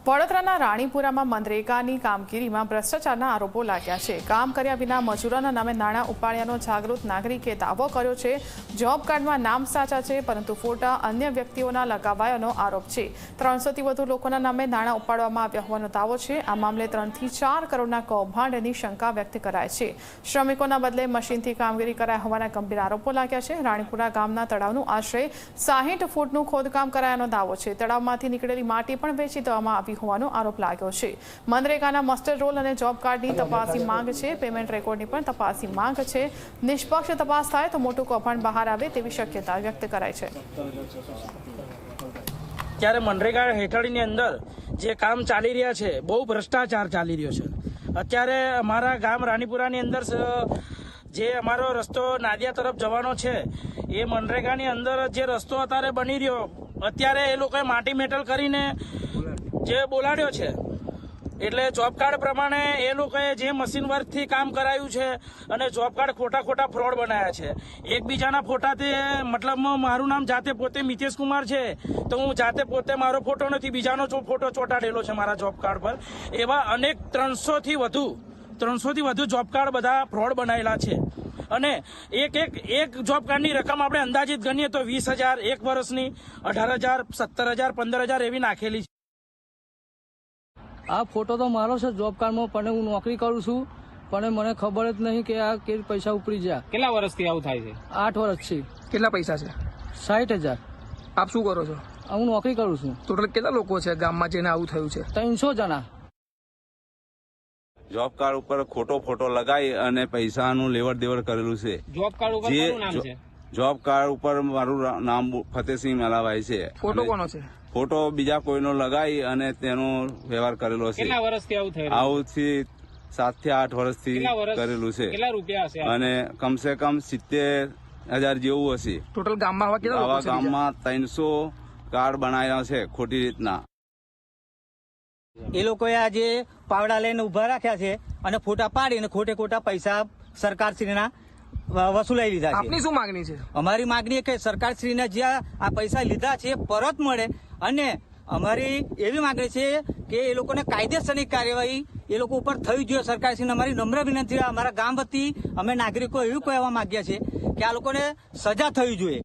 વડોદરાના રાણીપુરામાં મનરેગાની કામગીરીમાં ભ્રષ્ટાચારના આરોપો લાગ્યા છે। કામ કર્યા વિના મજૂરોના નામે નાણાં ઉપાડ્યાનો જાગૃત નાગરિકે દાવો કર્યો છે। જોબ કાર્ડમાં નામ સાચા છે, પરંતુ ફોટા અન્ય વ્યક્તિઓના લગાવાયાનો આરોપ છે। 300થી વધુ લોકોના નામે નાણાં ઉપાડવામાં આવ્યા હોવાનો દાવો છે। આ મામલે 3 થી 4 કરોડના કૌભાંડની શંકા વ્યક્ત કરાય છે। શ્રમિકોના બદલે મશીનથી કામગીરી કરાયા હોવાના ગંભીર આરોપો લાગ્યા છે। રાણીપુરા ગામના તળાવનું આશરે 60 ફૂટનું ખોદકામ કરાયાનો દાવો છે। તળાવમાંથી નીકળેલી માટી પણ વેચી દેવામાં આવી હોવાનો આરોપ લાગ્યો છે। મનરેગાના માસ્ટર રોલ અને જોબ કાર્ડની તપાસની માંગ છે। પેમેન્ટ રેકોર્ડની પણ તપાસની માંગ છે। નિષ્પક્ષ તપાસ થાય તો મોટું કૌભાંડ બહાર આવે તેવી શક્યતા વ્યક્ત કરાઈ છે। ત્યારે મનરેગા હેઠળની અંદર જે કામ ચાલી રહ્યા છે, બહુ ભ્રષ્ટાચાર ચાલી રહ્યો છે। અત્યારે અમારા ગામ રાણીપુરાની અંદર જે અમારો રસ્તો નાદિયા તરફ જવાનો છે, એ મનરેગાની અંદર જે રસ્તો અત્યારે બની રહ્યો, અત્યારે એ લોકોએ માટી મેટલ કરીને જે બોલાડ્યો છે, એટલે જોબ કાર્ડ પ્રમાણે એ લોકોએ જે મશીન વર્કથી કામ કરાયું છે અને જોબ કાર્ડ ખોટા ફ્રોડ બનાવ્યા છે। એકબીજાના ફોટાથી, મતલબ મારું નામ જાતે પોતે મિતેશ કુમાર છે, તો હું જાતે પોતે મારો ફોટો નથી, બીજાનો ફોટો ચોંટાડેલો છે મારા જોબ કાર્ડ પર। એવા અનેક 300થી વધુ જોબ કાર્ડ બધા ફ્રોડ બનાવેલા છે। અને એક જોબ કાર્ડની રકમ આપણે અંદાજિત ગણીએ તો 20,000 એક વર્ષની, 18,000, 17,000, 15,000 એવી નાખેલી છે। આ ફોટો તો મારો છે જોબ કાર્ડમાં, પણ હું નોકરી કરું છું, પણ મને ખબર જ નહીં કે આ કે પૈસા ઉપડી જાય। કેટલા વર્ષથી આવું થાય છે? 8 વર્ષથી। કેટલા પૈસા છે? 60,000। આપ શું કરો છો? હું નોકરી કરું છું। ટોટલ કેટલા લોકો છે ગામમાં જેને આવું થયું છે? 300 જણા। જોબ કાર્ડ ઉપર ખોટો ફોટો લગાવી અને પૈસાનું લેવડ દેવડ કરેલું છે। જોબ કાર્ડ ઉપર કોનું નામ છે? જોબ કાર્ડ ઉપર મારું નામ ફતેહસિંહ મેલાભાઈ છે। ફોટો કોનો છે? ફોટો બીજા કોઈનો લગાવી અને તેનો વ્યવહાર કરેલો છે। કેટલા વર્ષથી આવું થઈ રહ્યું? આવથી 7 થી 8 વર્ષથી કરેલું છે। કેટલા રૂપિયા હશે? અને કમસે કમ 70,000 જેવું હશે। ટોટલ ગામમાં આવા ગામમાં 300 કાર્ડ બનાવ્યા છે ખોટી રીતના। એ લોકોએ આજે પાવડા લઈને ઉભા રાખ્યા છે અને ફોટા પાડીને ખોટા પૈસા સરકારશ્રીના વસૂલાઈ લીધા છે। આપની શું માંગણી છે? અમારી માંગણી કે સરકારશ્રીને જે આ પૈસા લીધા છે પરત મળે, અને અમારી એવી માંગણી છે કે એ લોકોને કાયદેસરની કાર્યવાહી એ લોકો ઉપર થવી જોઈએ। સરકારશ્રીને અમારી નમ્ર વિનંતી, અમારા ગામ વતી અમે નાગરિકો એવું કહેવા માંગીએ છીએ કે આ લોકોને સજા થવી જોઈએ।